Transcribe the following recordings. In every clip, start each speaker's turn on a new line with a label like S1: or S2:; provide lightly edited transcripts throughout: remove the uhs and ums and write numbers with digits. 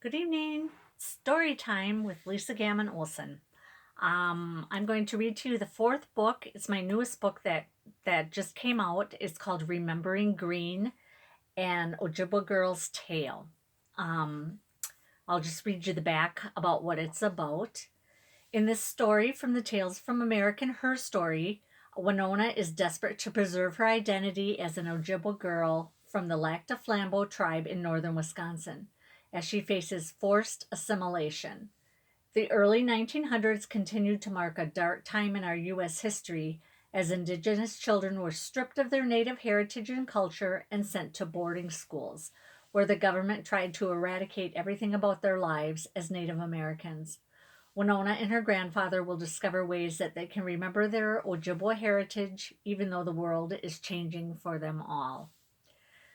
S1: Good evening. Story time with Lisa Gammon Olson. I'm going to read to you the fourth book. It's my newest book that just came out. It's called Remembering Green and Ojibwa Girl's Tale. Um, I'll just read you the back about what it's about. In this story from the Tales from American Her Story, Winona is desperate to preserve her identity as an Ojibwa girl from the Lac du Flambeau tribe in northern Wisconsin as she faces forced assimilation. The early 1900s continued to mark a dark time in our U.S. history as Indigenous children were stripped of their Native heritage and culture and sent to boarding schools, where the government tried to eradicate everything about their lives as Native Americans. Winona and her grandfather will discover ways that they can remember their Ojibwa heritage even though the world is changing for them all.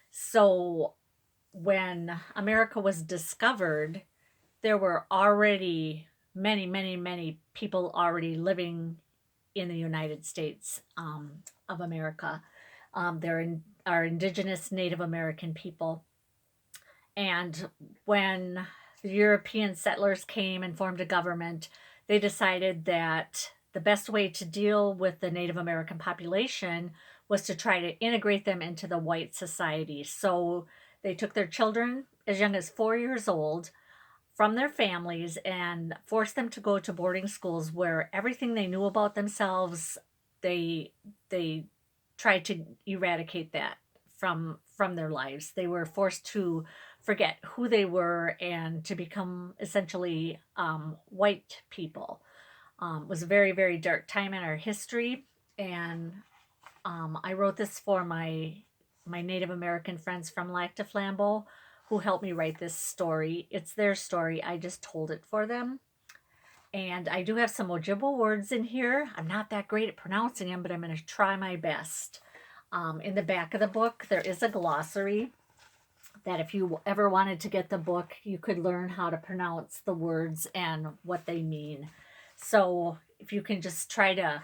S1: So, when America was discovered, there were already many people already living in the United States of America. Are indigenous Native American people. And when the European settlers came and formed a government, they decided that the best way to deal with the Native American population was to try to integrate them into the white society. So they took their children as young as 4 years old from their families and forced them to go to boarding schools where everything they knew about themselves, they they tried to eradicate that from their lives. They were forced to forget who they were and to become essentially white people. It was a very dark time in our history, and I wrote this for my Native American friends from Lac du Flambeau who helped me write this story. It's their story. I just told it for them. And I do have some Ojibwa words in here. I'm not that great at pronouncing them, but I'm going to try my best. In the back of the book, there is a glossary that if you ever wanted to get the book, you could learn how to pronounce the words and what they mean. So if you can just try to,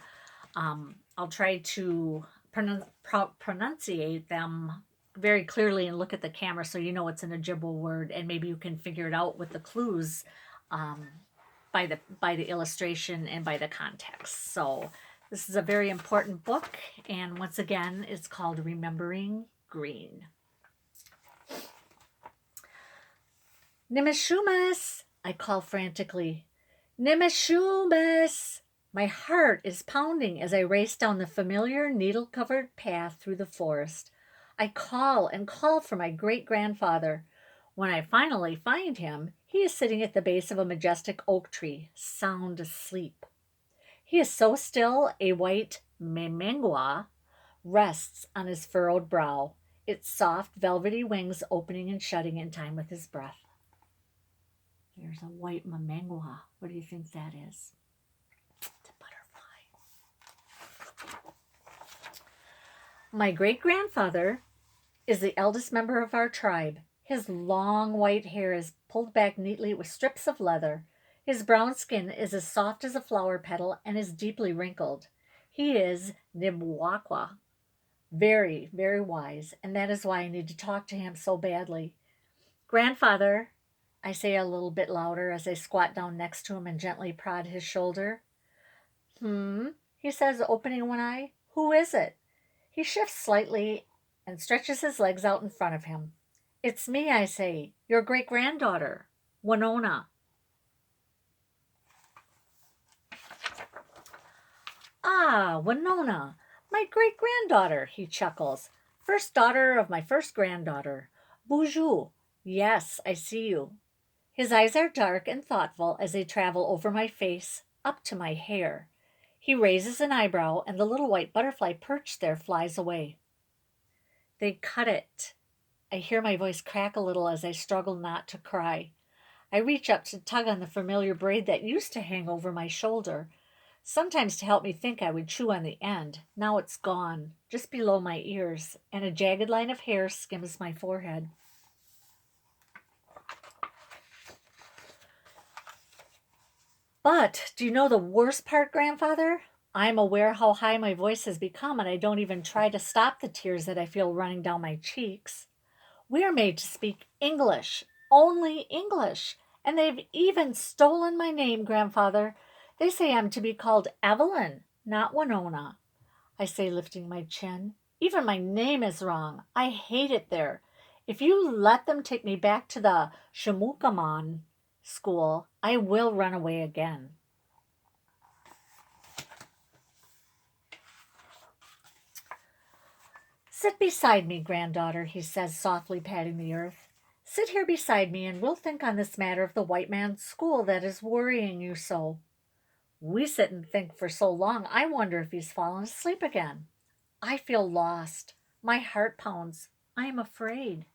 S1: I'll try to pronunciate them very clearly and look at the camera so you know it's an Ojibwa word, and maybe you can figure it out with the clues um, by the illustration and by the context. So this is a very important book, and once again, it's called Remembering Green. Nimishumas! I call frantically. Nimishumas! My heart is pounding as I race down the familiar needle covered path through the forest. I call and call for my great grandfather. When I finally find him, he is sitting at the base of a majestic oak tree, sound asleep. He is so still, a white memengua rests on his furrowed brow, its soft, velvety wings opening and shutting in time with his breath. There's a white memengua. What do you think that is? It's a butterfly. My great grandfather is the eldest member of our tribe. His long white hair is pulled back neatly with strips of leather. His brown skin is as soft as a flower petal and is deeply wrinkled. He is Nibwakwa, very wise, and that is why I need to talk to him so badly. Grandfather, I say a little bit louder as I squat down next to him and gently prod his shoulder. He says, opening one eye. Who is it? He shifts slightly and stretches his legs out in front of him. It's me, I say, your great granddaughter, Winona. Ah, Winona, my great granddaughter, he chuckles. First daughter of my first granddaughter. Boujou. Yes, I see you. His eyes are dark and thoughtful as they travel over my face, up to my hair. He raises an eyebrow, and the little white butterfly perched there flies away. They cut it. I hear my voice crack a little as I struggle not to cry. I reach up to tug on the familiar braid that used to hang over my shoulder, sometimes to help me think I would chew on the end. Now it's gone, just below my ears, and a jagged line of hair skims my forehead. But do you know the worst part, grandfather? I'm aware how high my voice has become, and I don't even try to stop the tears that I feel running down my cheeks. We are made to speak English, only English. And they've even stolen my name, Grandfather. They say I'm to be called Evelyn, not Winona. I say, lifting my chin. Even my name is wrong. I hate it there. If you let them take me back to the Shamukaman school, I will run away again. Sit beside me, granddaughter, he says, softly patting the earth. Sit here beside me, and we'll think on this matter of the white man's school that is worrying you so. We sit and think for so long, I wonder if he's fallen asleep again. I feel lost. My heart pounds. I am afraid.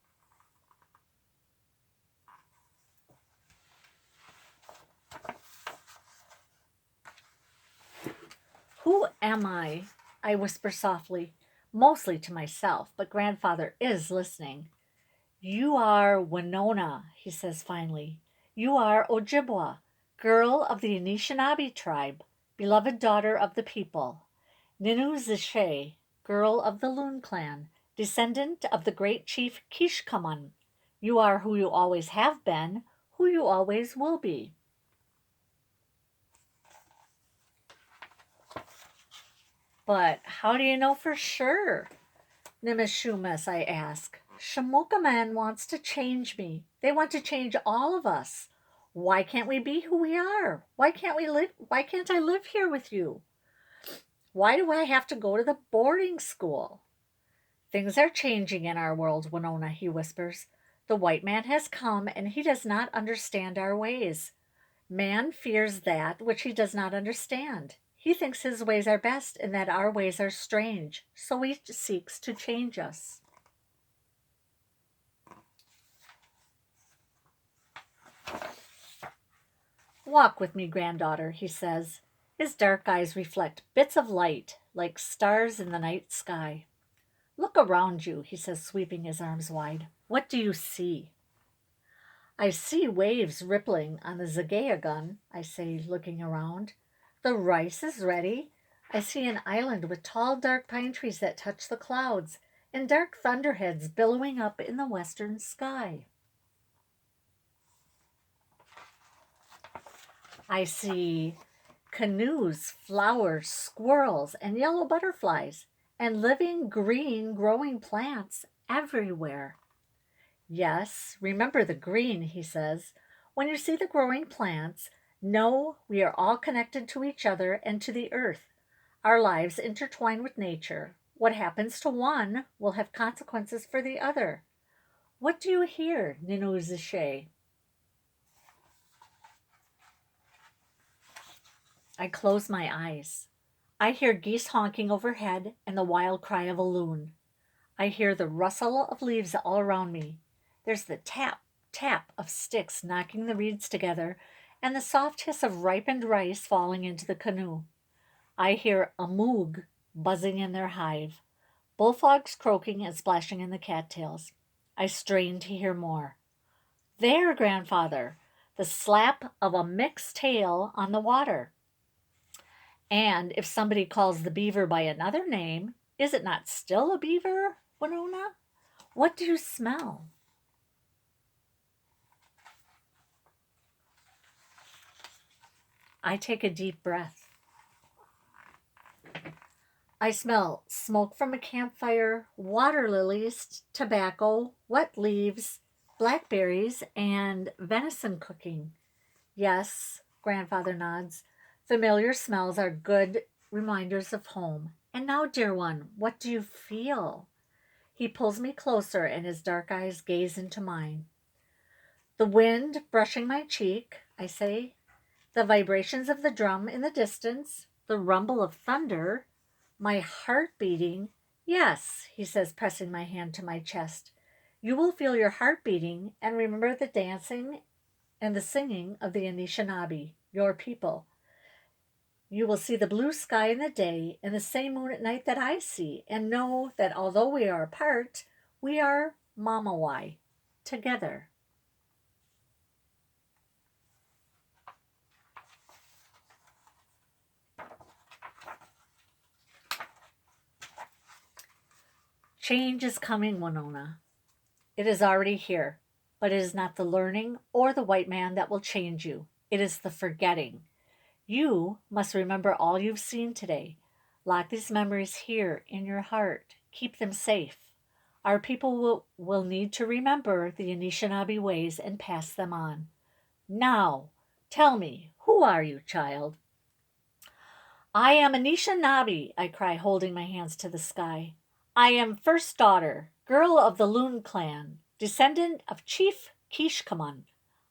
S1: Who am I? I whisper softly, mostly to myself, but Grandfather is listening. You are Winona, he says finally. You are Ojibwa, girl of the Anishinaabe tribe, beloved daughter of the people. Ninuzishe, girl of the Loon clan, descendant of the great chief Kishkaman. You are who you always have been, who you always will be. But how do you know for sure? Nimishumas, I ask. Shamukaman wants to change me. They want to change all of us. Why can't we be who we are? Why can't I live here with you? Why do I have to go to the boarding school? Things are changing in our world, Winona, he whispers. The white man has come and he does not understand our ways. Man fears that which he does not understand. He thinks his ways are best and that our ways are strange, so he seeks to change us. Walk with me, granddaughter, he says. His dark eyes reflect bits of light like stars in the night sky. Look around you, he says, sweeping his arms wide. What do you see? I see waves rippling on the Zagayagun, I say, looking around. The rice is ready. I see an island with tall, dark pine trees that touch the clouds, and dark thunderheads billowing up in the western sky. I see canoes, flowers, squirrels, and yellow butterflies, and living green growing plants everywhere. Yes, remember the green, he says. When you see the growing plants, know we are all connected to each other and to the earth. Our lives intertwine with nature. What happens to one will have consequences for the other. What do you hear, Ninuzishe? I close my eyes. I hear geese honking overhead and the wild cry of a loon. I hear the rustle of leaves all around me. There's the tap, tap of sticks knocking the reeds together and the soft hiss of ripened rice falling into the canoe. I hear a moog buzzing in their hive, bullfrogs croaking and splashing in the cattails. I strain to hear more. There, Grandfather, the slap of a mixed tail on the water. And if somebody calls the beaver by another name, is it not still a beaver, Winona? What do you smell? I take a deep breath. I smell smoke from a campfire, water lilies, tobacco, wet leaves, blackberries, and venison cooking. Yes, Grandfather nods. Familiar smells are good reminders of home. And now, dear one, what do you feel? He pulls me closer and his dark eyes gaze into mine. The wind brushing my cheek, I say. The vibrations of the drum in the distance. The rumble of thunder. My heart beating. Yes, he says, pressing my hand to my chest. You will feel your heart beating and remember the dancing and the singing of the Anishinaabe, your people. You will see the blue sky in the day and the same moon at night that I see, and know that although we are apart, we are Mamawai, together. Change is coming, Winona. It is already here, But it is not the learning or the white man that will change you. It is the forgetting. You must remember all you've seen today. Lock these memories here in your heart. Keep them safe. Our people will need to remember the Anishinaabe ways and pass them on. Now, tell me, who are you, child? I am Anishinaabe, I cry, holding my hands to the sky. I am first daughter, girl of the Loon clan, descendant of Chief Kishkamun.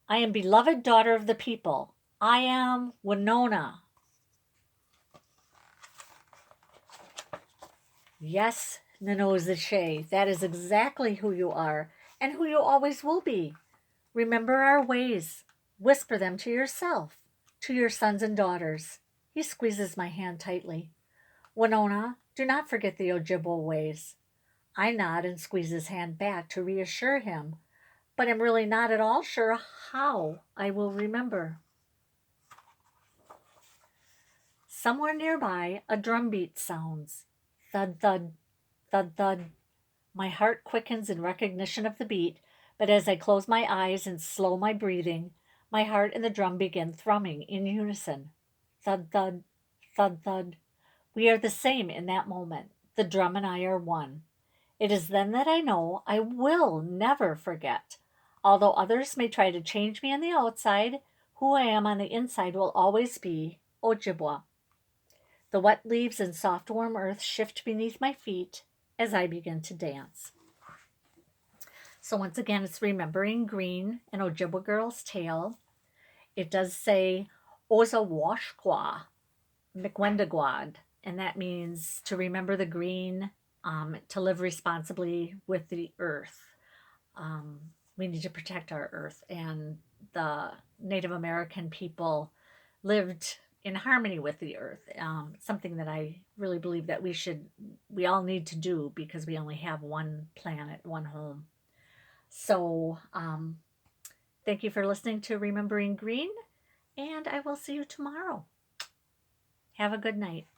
S1: I am beloved daughter of the people. I am Winona. Yes, Nanozashe, that is exactly who you are, and who you always will be. Remember our ways. Whisper them to yourself, to your sons and daughters. He squeezes my hand tightly. Winona, do not forget the Ojibwa ways. I nod and squeeze his hand back to reassure him, but am really not at all sure how I will remember. Somewhere nearby, a drum beat sounds. Thud, thud, thud, thud. My heart quickens in recognition of the beat, but as I close my eyes and slow my breathing, my heart and the drum begin thrumming in unison. Thud, thud, thud, thud. We are the same in that moment. The drum and I are one. It is then that I know I will never forget. Although others may try to change me on the outside, who I am on the inside will always be Ojibwa. The wet leaves and soft warm earth shift beneath my feet as I begin to dance. So once again, it's Remembering Green, an Ojibwa Girl's Tale. It does say Oza Washqua Mikwendagwad, and that means to remember the green, to live responsibly with the earth. Um, we need to protect our earth, and the Native American people lived in harmony with the earth. Something that I really believe that we all need to do because we only have one planet, one home. So, thank you for listening to Remembering Green, and I will see you tomorrow. Have a good night.